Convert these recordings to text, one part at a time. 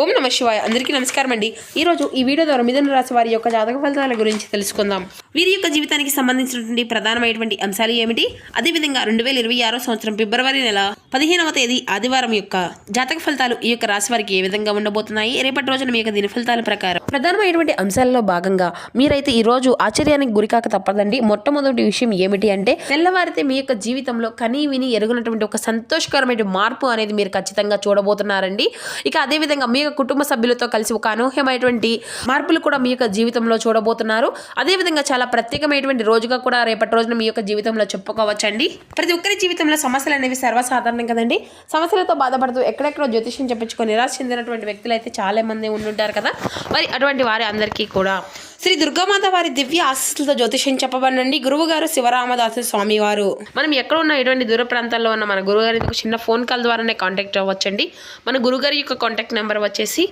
ఓం నమః శివాయ. అందరికీ నమస్కారం అండి. ఈరోజు ఈ వీడియో ద్వారా మిథున రాశి వారి యొక్క జాతక ఫలితాల గురించి తెలుసుకుందాం. వీరి యొక్క జీవితానికి సంబంధించినటువంటి ప్రధానమైనటువంటి అంశాలు ఏమిటి, అదేవిధంగా 2026 సంవత్సరం ఫిబ్రవరి నెల 15వ తేదీ ఆదివారం యొక్క జాతక ఫలితాలు ఈ యొక్క రాశి వారికి ఏ విధంగా ఉండబోతున్నాయి, రేపటి రోజున మీ యొక్క దిన ఫలితాల ప్రకారం ప్రధానమైనటువంటి అంశాలలో భాగంగా మీరైతే ఈ రోజు ఆశ్చర్యానికి గురికాక తప్పదండి. మొట్టమొదటి విషయం ఏమిటి అంటే, తెల్లవారితే మీ యొక్క జీవితంలో కనీ విని ఎరుగునటువంటి ఒక సంతోషకరమైన మార్పు అనేది మీరు ఖచ్చితంగా చూడబోతున్నారండి. ఇక అదేవిధంగా మీ యొక్క కుటుంబ సభ్యులతో కలిసి ఒక అనూహ్యమైనటువంటి మార్పులు కూడా మీ యొక్క జీవితంలో చూడబోతున్నారు. అదేవిధంగా చాలా ప్రత్యేకమైనటువంటి రోజుగా కూడా రేపటి రోజున మీ యొక్క జీవితంలో చెప్పుకోవచ్చండి. ప్రతి ఒక్కరి జీవితంలో సమస్యలు అనేవి సర్వసాధారణం కదండి. సమస్యలతో బాధపడుతూ ఎక్కడెక్కడో జ్యోతిష్యం చెప్పించుకొని నిరాశ చెందినటువంటి వ్యక్తులు అయితే చాలా మంది ఉండుంటారు కదా. మరి అటువంటి వారి అందరికీ కూడా శ్రీ దుర్గామాత వారి దివ్య ఆశీస్సులతో జ్యోతిష్యం చెప్పబడినండి. గురువు గారు శివరామదాసు స్వామి వారు. మనం ఎక్కడ ఉన్న ఎటువంటి దూర ప్రాంతాల్లో ఉన్న మన గురువుగారి ఒక చిన్న ఫోన్ కాల్ ద్వారానే కాంటాక్ట్ అవ్వచ్చండి. మన గురుగారి యొక్క కాంటాక్ట్ నెంబర్ వచ్చేసి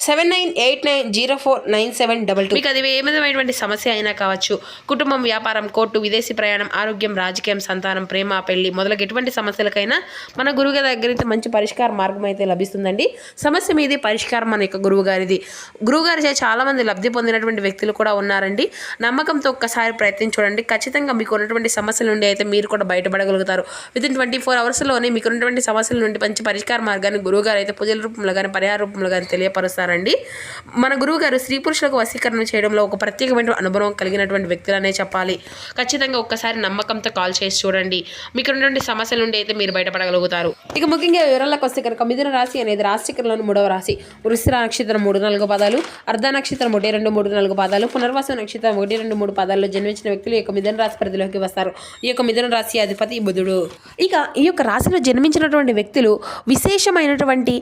7989049722. మీకు అది ఏ విధమైనటువంటి సమస్య అయినా కావచ్చు, కుటుంబం, వ్యాపారం, కోర్టు, విదేశీ ప్రయాణం, ఆరోగ్యం, రాజకీయం, సంతానం, ప్రేమ, పెళ్లి మొదలగు ఎటువంటి సమస్యలకైనా మన గురువుగారి దగ్గర అయితే మంచి పరిష్కార మార్గం అయితే లభిస్తుందండి. సమస్య మీది, పరిష్కారం మన యొక్క గురువుగారిది. గురువుగారి చాలా మంది లబ్ధి పొందినటువంటి వ్యక్తులు కూడా ఉన్నారండి. నమ్మకంతో ఒక్కసారి ప్రయత్నం చూడండి. ఖచ్చితంగా మీకు ఉన్నటువంటి సమస్యల నుండి అయితే మీరు కూడా బయటపడగలుగుతారు. వితిన్ 24 అవర్స్లోనే మీకు ఉన్నటువంటి సమస్యల నుండి మంచి పరిష్కార మార్గాన్ని గురువుగారు అయితే పూజల రూపంలో కానీ పరిహార రూపంలో కానీ తెలియపరుస్తారు. మన గురువు గారు స్త్రీ పురుషులకు వశీకరణ చేయడంలో ఒక ప్రత్యేకమైన అనుభవం కలిగినటువంటి వ్యక్తులనే చెప్పాలి. ఖచ్చితంగా ఒక్కసారి నమ్మకంతో కాల్ చేసి చూడండి. మీకు ఉన్నటువంటి సమస్యల నుండి అయితే మీరు బయటపడగలుగుతారు. ఇక ముఖ్యంగా వివరాలకు వస్తే కనుక మిథున రాశి అనేది రాశిచక్రంలోని 3వ రాశి. వృశ్చిక నక్షత్రం 3-4 పాదాలు, అర్ధ నక్షత్రం 1-2-3-4 పాదాలు, పునర్వాస నక్షత్రం 1-2-3 పాదాల్లో జన్మించిన వ్యక్తులు ఈ యొక్క మిథున రాశి పరిధిలోకి వస్తారు. ఈ యొక్క మిథున రాశి అధిపతి బుధుడు. ఇక ఈ యొక్క రాశిలో జన్మించినటువంటి వ్యక్తులు విశేషమైనటువంటి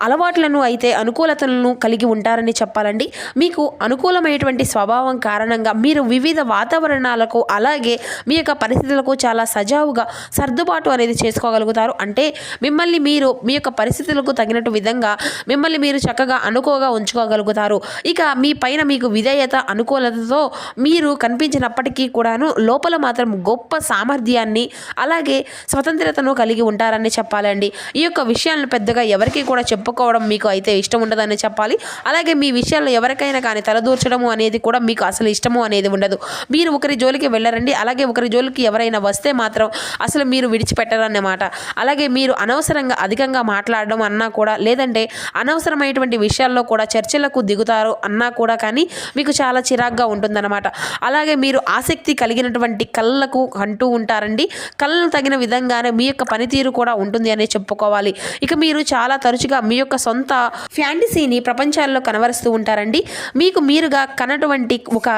అలవాట్లను అయితే అనుకూలతలను కలిగి ఉంటారని చెప్పాలండి. మీకు అనుకూలమైనటువంటి స్వభావం కారణంగా మీరు వివిధ వాతావరణాలకు అలాగే మీ యొక్క పరిస్థితులకు చాలా సజావుగా సర్దుబాటు అనేది చేసుకోగలుగుతారు. అంటే మిమ్మల్ని మీరు మీ యొక్క పరిస్థితులకు తగినట్టు విధంగా మిమ్మల్ని మీరు చక్కగా అనుకోగా ఉంచుకోగలుగుతారు. ఇక మీ పైన మీకు విధేయత, అనుకూలతతో మీరు కనిపించినప్పటికీ కూడాను లోపల మాత్రం గొప్ప సామర్థ్యాన్ని అలాగే స్వతంత్రతను కలిగి ఉంటారని చెప్పాలండి. ఈ యొక్క విషయాలను పెద్దగా ఎవరికి కూడా చెప్పుకోవడం మీకు అయితే ఇష్టం ఉండదని చెప్పాలి. అలాగే మీ విషయాల్లో ఎవరికైనా కానీ తలదూర్చడము అనేది కూడా మీకు అసలు ఇష్టము అనేది ఉండదు. మీరు ఒకరి జోలికి వెళ్ళరండి. అలాగే ఒకరి జోలికి ఎవరైనా వస్తే మాత్రం అసలు మీరు విడిచిపెట్టరన్నమాట. అలాగే మీరు అనవసరంగా అధికంగా మాట్లాడడం అన్నా కూడా, లేదంటే అనవసరమైనటువంటి విషయాల్లో కూడా చర్చలకు దిగుతారు అన్నా కూడా కానీ మీకు చాలా చిరాగ్గా ఉంటుందన్నమాట. అలాగే మీరు ఆసక్తి కలిగినటువంటి కళ్ళకు అంటూ ఉంటారండి. కళ్ళను తగిన విధంగానే మీ యొక్క పనితీరు కూడా ఉంటుంది అనే చెప్పుకోవాలి. ఇక మీరు చాలా తరచుగా మీ యొక్క సొంత ఫ్యాంటసీని ప్రపంచాల్లో కనబరుస్తూ ఉంటారండి. మీకు మీరుగా కనటువంటి ఒక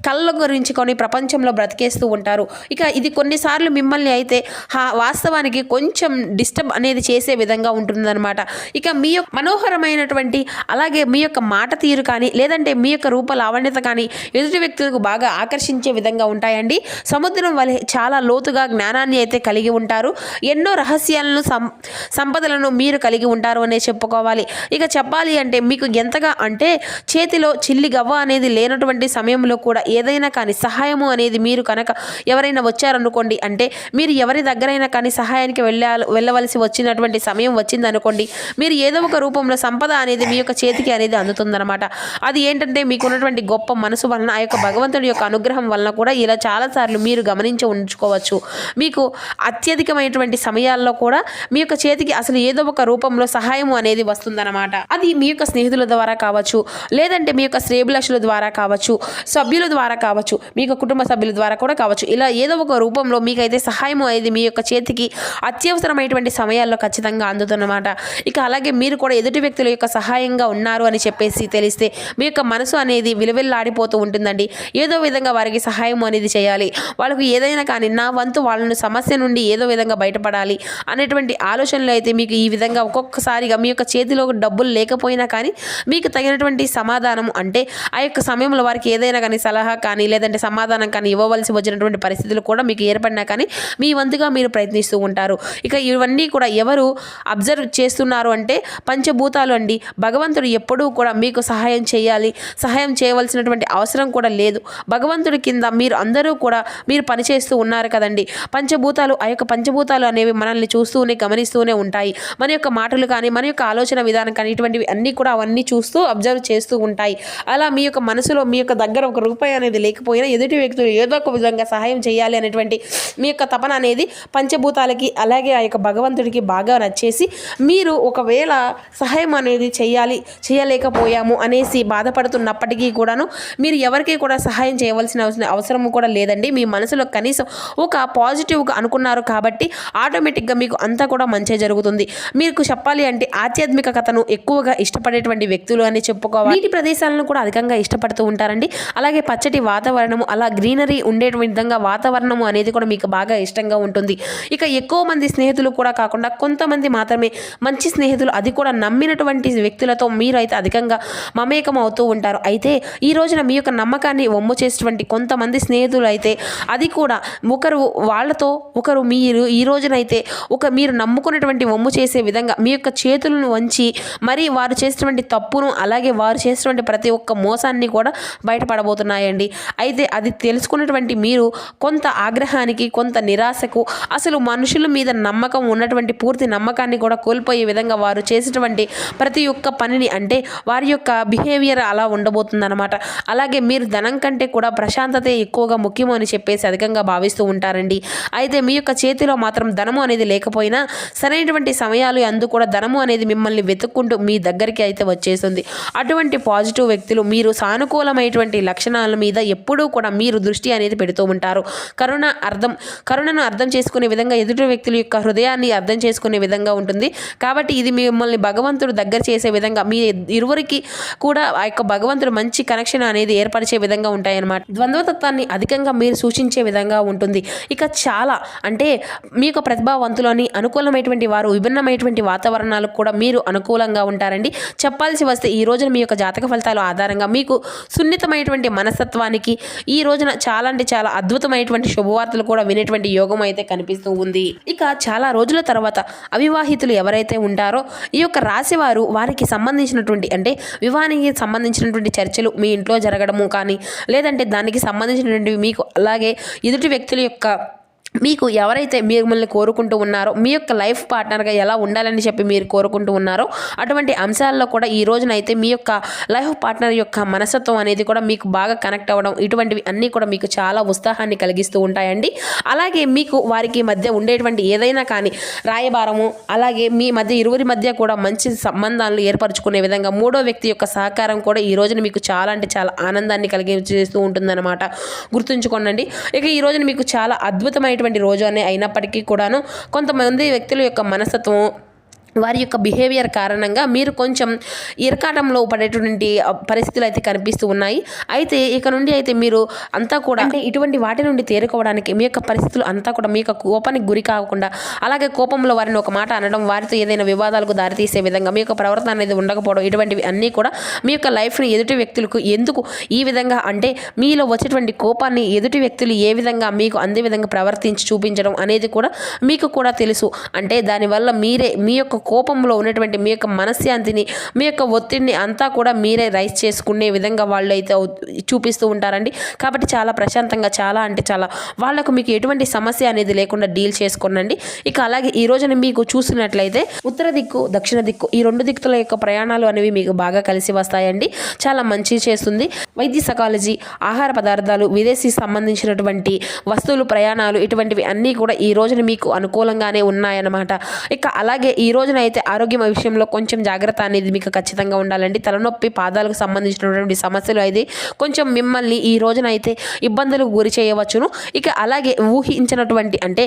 కళ్ళ గురించి కొన్ని ప్రపంచంలో బ్రతికేస్తూ ఉంటారు. ఇక ఇది కొన్నిసార్లు మిమ్మల్ని అయితే వాస్తవానికి కొంచెం డిస్టర్బ్ అనేది చేసే విధంగా ఉంటుందన్నమాట. ఇక మీ యొక్క మనోహరమైనటువంటి అలాగే మీ యొక్క మాట తీరు కానీ, లేదంటే మీ యొక్క రూప లావణ్యత కానీ ఎదుటి వ్యక్తులకు బాగా ఆకర్షించే విధంగా ఉంటాయండి. సముద్రం వలె చాలా లోతుగా జ్ఞానాన్ని అయితే కలిగి ఉంటారు. ఎన్నో రహస్యాలను, సంపదలను మీరు కలిగి ఉంటారు అనే చెప్పుకోవాలి. ఇక చెప్పాలి అంటే మీకు ఎంతగా చేతిలో చిల్లి గవ్వ అనేది లేనటువంటి సమయంలో కూడా ఏదైనా కానీ సహాయము అనేది మీరు కనుక ఎవరైనా వచ్చారనుకోండి, మీరు ఎవరి దగ్గరైనా కానీ సహాయానికి వెళ్ళవలసి వచ్చినటువంటి సమయం వచ్చిందనుకోండి, మీరు ఏదో ఒక రూపంలో సంపద అనేది మీ యొక్క చేతికి అనేది అందుతుందన్నమాట. అది ఏంటంటే మీకు ఉన్నటువంటి గొప్ప మనసు వలన, ఆ యొక్క భగవంతుడి యొక్క అనుగ్రహం వలన కూడా ఇలా చాలాసార్లు మీరు గమనించి ఉంచుకోవచ్చు. మీకు అత్యధికమైనటువంటి సమయాల్లో కూడా మీ యొక్క చేతికి అసలు ఏదో ఒక రూపంలో సహాయము అనేది వస్తుందన్నమాట. అది మీ యొక్క స్నేహితుల ద్వారా కావచ్చు, లేదంటే మీ యొక్క శ్రేభిలాషుల ద్వారా కావచ్చు, సభ్యుల ద్వారా కావచ్చు, మీ యొక్క కుటుంబ సభ్యుల ద్వారా కూడా కావచ్చు. ఇలా ఏదో ఒక రూపంలో మీకైతే సహాయం అనేది మీ యొక్క చేతికి అత్యవసరమైనటువంటి సమయాల్లో ఖచ్చితంగా అందుతుందన్నమాట. ఇక అలాగే మీరు కూడా ఎదుటి వ్యక్తుల యొక్క సహాయంగా ఉన్నారు అని చెప్పేసి తెలిస్తే మీ యొక్క మనసు అనేది విలువెల్లాడిపోతూ ఉంటుందండి. ఏదో విధంగా వారికి సహాయం అనేది చేయాలి, వాళ్ళకు ఏదైనా కానీ నా వంతు వాళ్ళను సమస్య నుండి ఏదో విధంగా బయటపడాలి అనేటువంటి ఆలోచనలు అయితే మీకు ఈ విధంగా ఒక్కొక్కసారిగా మీ యొక్క చేతిలో డబ్బులు లేకపోయినా కానీ మీకు తగినటువంటి సమాధానం ఆ యొక్క సమయంలో వారికి ఏదైనా కానీ సలహా కానీ లేదంటే సమాధానం కానీ ఇవ్వవలసి వచ్చినటువంటి పరిస్థితులు కూడా మీకు ఏర్పడినా కానీ మీ వంతుగా మీరు ప్రయత్నిస్తూ ఉంటారు. ఇక ఇవన్నీ కూడా ఎవరు అబ్జర్వ్ చేస్తున్నారు పంచభూతాలు అండి. భగవంతుడు ఎప్పుడూ కూడా మీకు సహాయం చేయాలి, సహాయం చేయవలసినటువంటి అవసరం కూడా లేదు. భగవంతుడి కింద మీరు అందరూ కూడా మీరు పనిచేస్తూ ఉన్నారు కదండి. పంచభూతాలు, ఆ యొక్క పంచభూతాలు అనేవి మనల్ని చూస్తూనే గమనిస్తూనే ఉంటాయి. మన యొక్క మాటలు కానీ మన యొక్క ఆలోచన విధానం కానీ ఇటువంటివి అన్నీ కూడా అవన్నీ చూస్తూ అబ్జర్వ్ చేస్తూ ఉంటాయి. అలా మీ యొక్క మనసులో మీ యొక్క దగ్గర ఒక రూపాయి అనేది లేకపోయినా ఎదుటి వ్యక్తులు ఏదో ఒక విధంగా సహాయం చేయాలి అనేటువంటి మీ యొక్క తపన అనేది పంచభూతాలకి అలాగే ఆ యొక్క భగవంతుడికి బాగా నచ్చేసి మీరు ఒకవేళ సహాయం అనేది చేయలేకపోయాము అనేసి బాధపడుతున్నప్పటికీ కూడాను మీరు ఎవరికి కూడా సహాయం చేయవలసిన అవసరం కూడా లేదండి. మీ మనసులో కనీసం ఒక పాజిటివ్గా అనుకున్నారు కాబట్టి ఆటోమేటిక్గా మీకు అంతా కూడా మంచి జరుగుతుంది. మీకు చెప్పాలి అంటే ఆధ్యాత్మిక కథను ఎక్కువగా ఇష్టపడేటువంటి వ్యక్తులు అని చెప్పుకోవాలి. నీటి ప్రదేశాలను కూడా అధికంగా ఇష్టపడుతూ ఉంటారండి. అలాగే పచ్చటి వాతావరణము అలా గ్రీనరీ ఉండేటువంటి విధంగా వాతావరణము అనేది కూడా మీకు బాగా ఇష్టంగా ఉంటుంది. ఇక ఎక్కువ మంది స్నేహితులు కూడా కాకుండా కొంతమంది మాత్రమే మంచి స్నేహితులు, అది కూడా నమ్మినటువంటి వ్యక్తులతో మీరు అయితే అధికంగా మమేకం అవుతూ ఉంటారు. అయితే ఈ రోజున మీ యొక్క నమ్మకాన్ని వమ్ము చేసేటువంటి కొంతమంది స్నేహితులు అయితే అది కూడా ఒకరు మీరు ఈ రోజునైతే మీరు నమ్ముకున్నటువంటి వమ్ము చేసే విధంగా మీ యొక్క చేతులను వంచి మరి వారు చేసినటువంటి తప్పును అలాగే వారు చేసినటువంటి ప్రతి ఒక్క మోసాన్ని కూడా బయటపడబోతున్నాయండి. అయితే అది తెలుసుకున్నటువంటి మీరు కొంత ఆగ్రహానికి కొంత నిరాశకు అసలు మనుషుల మీద నమ్మకం ఉన్నటువంటి పూర్తి నమ్మకాన్ని కూడా కోల్పోయే విధంగా వారు చేసేటువంటి ప్రతి ఒక్క పనిని అంటే వారి యొక్క బిహేవియర్ అలా ఉండబోతుందన్నమాట. అలాగే మీరు ధనం కంటే కూడా ప్రశాంతతే ఎక్కువగా ముఖ్యము అని చెప్పేసి అధికంగా భావిస్తూ ఉంటారండి. అయితే మీ యొక్క చేతిలో మాత్రం ధనము అనేది లేకపోయినా సరైనటువంటి సమయాలు అందు కూడా ధనము అనేది మిమ్మల్ని వెతుక్కుంటూ మీ దగ్గరికి అయితే వచ్చేస్తుంది. అటువంటి పాజిటివ్ వ్యక్తులు మీరు సానుకూలమైనటువంటి లక్షణాల మీద ఎప్పుడూ కూడా మీరు దృష్టి అనేది పెడుతూ ఉంటారు. కరుణను అర్థం చేసుకునే విధంగా ఎదుటి వ్యక్తుల యొక్క హృదయాన్ని అర్థం చేసుకునే విధంగా ఉంటుంది. కాబట్టి ఇది మిమ్మల్ని భగవంతుడు దగ్గర చేసే విధంగా మీ ఇరువురికి కూడా ఆ యొక్క భగవంతుడు మంచి కనెక్షన్ అనేది ఏర్పరిచే విధంగా ఉంటాయన్నమాట. ద్వంద్వతత్వాన్ని అధికంగా మీరు సూచించే విధంగా ఉంటుంది. ఇక చాలా అంటే మీ యొక్క ప్రతిభావంతులని అనుకూలమైనటువంటి వారు విభిన్నమైనటువంటి వాతావరణాలకు కూడా మీరు అనుకూలంగా ఉంటారండి. చెప్పాల్సి వస్తే ఈ రోజున మీ యొక్క జాతక ఫలితాల ఆధారంగా మీకు సున్నితమైనటువంటి మనస్తత్వానికి ఈ రోజున చాలా అంటే చాలా అద్భుతమైనటువంటి శుభవార్తలు కూడా వినేటువంటి యోగం అయితే కనిపిస్తూ ఉంది. ఇక చాలా రోజుల తర్వాత అవివాహితులు ఎవరైతే ఉంటారో ఈ యొక్క రాశి వారికి సంబంధించినటువంటి అంటే వివాహానికి సంబంధించినటువంటి చర్చలు మీ ఇంట్లో జరగడము కానీ లేదంటే దానికి సంబంధించినటువంటి మీకు అలాగే ఎదుటి వ్యక్తుల యొక్క మీకు ఎవరైతే మిమ్మల్ని కోరుకుంటూ ఉన్నారో మీ యొక్క లైఫ్ పార్ట్నర్గా ఎలా ఉండాలని చెప్పి మీరు కోరుకుంటూ ఉన్నారో అటువంటి అంశాల్లో కూడా ఈ రోజునైతే మీ యొక్క లైఫ్ పార్ట్నర్ యొక్క మనస్తత్వం అనేది కూడా మీకు బాగా కనెక్ట్ అవ్వడం ఇటువంటివి అన్నీ కూడా మీకు చాలా ఉత్సాహాన్ని కలిగిస్తూ ఉంటాయండి. అలాగే మీకు వారికి మధ్య ఉండేటువంటి ఏదైనా కానీ రాయబారము అలాగే మీ మధ్య ఇరువురి మధ్య కూడా మంచి సంబంధాలను ఏర్పరచుకునే విధంగా మూడో వ్యక్తి యొక్క సహకారం కూడా ఈ రోజున మీకు చాలా అంటే చాలా ఆనందాన్ని కలిగిస్తూ ఉంటుందన్నమాట. గుర్తుంచుకోండి. ఇక ఈ రోజున మీకు చాలా అద్భుతమైన రోజు అనే అయినప్పటికీ కూడాను కొంతమంది వ్యక్తుల యొక్క మనస్తత్వం వారి యొక్క బిహేవియర్ కారణంగా మీరు కొంచెం ఇరకాటంలో పడేటువంటి పరిస్థితులు అయితే కనిపిస్తూ ఉన్నాయి. అయితే ఇక నుండి అయితే మీరు అంతా కూడా అంటే ఇటువంటి వాటి నుండి తేరుకోవడానికి మీ యొక్క పరిస్థితులు అంతా కూడా మీ యొక్క కోపానికి గురి కాకుండా అలాగే కోపంలో వారిని ఒక మాట అనడం వారితో ఏదైనా వివాదాలకు దారితీసే విధంగా మీ యొక్క ప్రవర్తన అనేది ఉండకపోవడం ఇటువంటివి అన్నీ కూడా మీ యొక్క లైఫ్ని ఎదుటి వ్యక్తులకు ఎందుకు ఈ విధంగా అంటే మీలో వచ్చేటువంటి కోపాన్ని ఎదుటి వ్యక్తులు ఏ విధంగా మీకు అందే విధంగా ప్రవర్తించి చూపించడం అనేది కూడా మీకు కూడా తెలుసు. అంటే దానివల్ల మీ యొక్క కోపంలో ఉన్నటువంటి మీ యొక్క మనశ్శాంతిని మీ యొక్క ఒత్తిడిని అంతా కూడా మీరే రైజ్ చేసుకునే విధంగా వాళ్ళు అయితే చూపిస్తూ ఉంటారండి. కాబట్టి చాలా ప్రశాంతంగా చాలా అంటే చాలా వాళ్ళకు మీకు ఎటువంటి సమస్య అనేది లేకుండా డీల్ చేసుకోండి. ఇక అలాగే ఈ రోజున మీకు చూసినట్లయితే ఉత్తర దిక్కు దక్షిణ దిక్కు ఈ రెండు దిక్కుల యొక్క ప్రయాణాలు అనేవి మీకు బాగా కలిసి వస్తాయండి. చాలా మంచి చేస్తుంది. వైద్య సైకాలజీ ఆహార పదార్థాలు విదేశీ సంబంధించినటువంటి వస్తువులు ప్రయాణాలు ఇటువంటివి అన్నీ కూడా ఈ రోజున మీకు అనుకూలంగానే ఉన్నాయన్నమాట. ఇక అలాగే ఈ రోజున అయితే ఆరోగ్యం విషయంలో కొంచెం జాగ్రత్త అనేది మీకు ఖచ్చితంగా ఉండాలండి. తలనొప్పి పాదాలకు సంబంధించినటువంటి సమస్యలు అయితే కొంచెం మిమ్మల్ని ఈ రోజున అయితే ఇబ్బందులకు గురి చేయవచ్చును. ఇక అలాగే ఊహించినటువంటి అంటే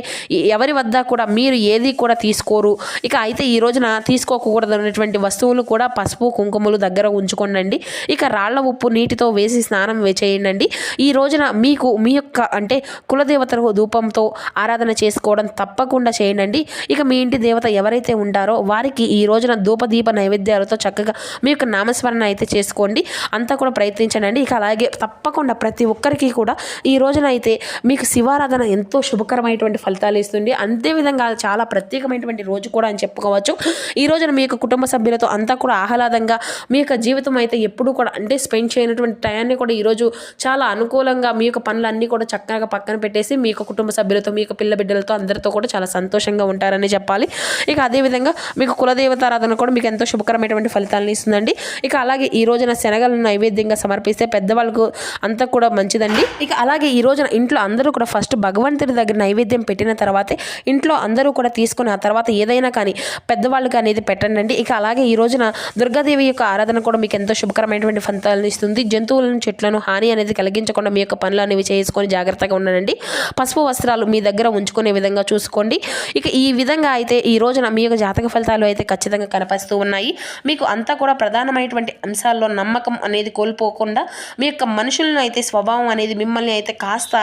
ఎవరి వద్ద కూడా మీరు ఏది కూడా తీసుకోరు. ఇక అయితే ఈ రోజున తీసుకోకూడదన్నటువంటి వస్తువులు కూడా పసుపు కుంకుమలు దగ్గర ఉంచుకోండి. ఇక రాళ్ల ఉప్పు నీటితో వేసి స్నానం చేయండి. ఈ రోజున మీకు మీ యొక్క అంటే కులదేవతలకు ధూపంతో ఆరాధన చేసుకోవడం తప్పకుండా చేయండి. ఇక మీ ఇంటి దేవత ఎవరైతే ఉంటారో వారికి ఈ రోజున ధూపదీప నైవేద్యాలతో చక్కగా మీ యొక్క నామస్మరణ అయితే చేసుకోండి. అంతా కూడా ప్రయత్నించండి. ఇక అలాగే తప్పకుండా ప్రతి ఒక్కరికి కూడా ఈ రోజున అయితే మీకు శివారాధన ఎంతో శుభకరమైనటువంటి ఫలితాలు ఇస్తుంది. అంతేవిధంగా చాలా ప్రత్యేకమైనటువంటి రోజు కూడా అని చెప్పుకోవచ్చు. ఈ రోజున మీ యొక్క కుటుంబ సభ్యులతో అంతా కూడా ఆహ్లాదంగా మీ యొక్క జీవితం అయితే ఎప్పుడు కూడా అంటే స్పెండ్ చేయనటువంటి టయాన్ని కూడా ఈరోజు చాలా అనుకూలంగా మీ యొక్క పనులన్నీ కూడా చక్కగా పక్కన పెట్టేసి మీ యొక్క కుటుంబ సభ్యులతో మీ యొక్క పిల్ల బిడ్డలతో అందరితో కూడా చాలా సంతోషంగా ఉంటారని చెప్పాలి. ఇక అదేవిధంగా మీకు కులదేవతారాధన కూడా మీకు ఎంతో శుభకరమైనటువంటి ఫలితాలను ఇస్తుందండి. ఇక అలాగే ఈ రోజున శనగలను నైవేద్యంగా సమర్పిస్తే పెద్దవాళ్ళకు అంతా కూడా మంచిదండి. ఇక అలాగే ఈ రోజున ఇంట్లో అందరూ కూడా ఫస్ట్ భగవంతుడి దగ్గర నైవేద్యం పెట్టిన తర్వాతే ఇంట్లో అందరూ కూడా తీసుకుని ఆ తర్వాత ఏదైనా కానీ పెద్దవాళ్ళకి అనేది పెట్టండి. ఇక అలాగే ఈ రోజున దుర్గాదేవి యొక్క ఆరాధన కూడా మీకు ఎంతో శుభకరమైనటువంటి ఫలితాలను ఇస్తుంది. జంతువులను చెట్లను హాని అనేది కలిగించకుండా మీ యొక్క పనులు అనేవి చేసుకొని జాగ్రత్తగా ఉండండి. పసుపు వస్త్రాలు మీ దగ్గర ఉంచుకునే విధంగా చూసుకోండి. ఇక ఈ విధంగా అయితే ఈ రోజున మీ యొక్క జాతక ఫలితాలు అయితే ఖచ్చితంగా కనిపిస్తూ ఉన్నాయి. మీకు అంతా కూడా ప్రధానమైనటువంటి అంశాల్లో నమ్మకం అనేది కోల్పోకుండా మీ యొక్క మనుషులను అయితే స్వభావం అనేది మిమ్మల్ని అయితే కాస్త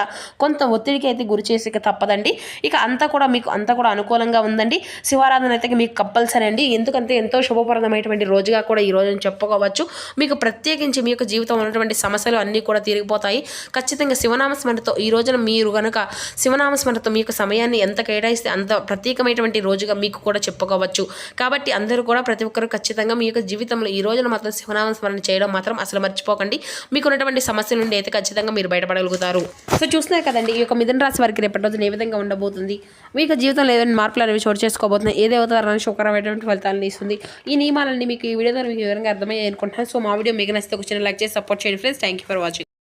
కొంత ఒత్తిడికి అయితే గురి చేసి తప్పదండి. ఇక అంతా కూడా మీకు అంతా కూడా అనుకూలంగా ఉందండి. శివారాధన అయితే మీకు కంపల్సరీ అండి. ఎందుకంటే ఎంతో శుభప్రదమైనటువంటి రోజుగా కూడా ఈ రోజున చెప్పుకోవచ్చు. మీకు ప్రత్యేకించి మీ యొక్క జీవితంలో ఉన్నటువంటి సమస్యలు అన్నీ కూడా తీరిగిపోతాయి. ఖచ్చితంగా శివనామస్మరణతో ఈ రోజున మీరు కనుక శివనామస్మరణతో మీ యొక్క సమయాన్ని ఎంత కేటాయిస్తే అంత ప్రత్యేకమైనటువంటి రోజుగా మీకు కూడా చెప్పుకోవచ్చు. కాబట్టి అందరూ కూడా ప్రతి ఒక్కరు ఖచ్చితంగా మీ యొక్క జీవితంలో ఈ రోజున మాత్రం శివనామస్మరణ చేయడం మాత్రం అసలు మర్చిపోకండి. మీకు ఉన్నటువంటి సమస్య నుండి అయితే ఖచ్చితంగా మీరు బయటపడగలుగుతారు. సో చూస్తున్నారు కదండి, ఈ యొక్క మిథున రాశి వారికి రేపటి రోజున ఏ విధంగా ఉండబోతుంది, మీ యొక్క జీవితంలో ఏదైనా మార్పులు అనేవి చోటు చేసుకోబోతున్నాయి, ఏ దేవతారాన్ని శుభకరమైనటువంటి ఫలితాలను ఇస్తుంది. ఈ నియమాలన్నీ మీకు ఈ వీడియో ద్వారా మీకు వివరంగా అర్థమయ్యాయి అనుకుంటున్నాను. సో మా వీడియో మీకు నచ్చితే ఒక చిన్న లైక్ చేసి సపోర్ట్ చేయండి friends. Thank you for watching.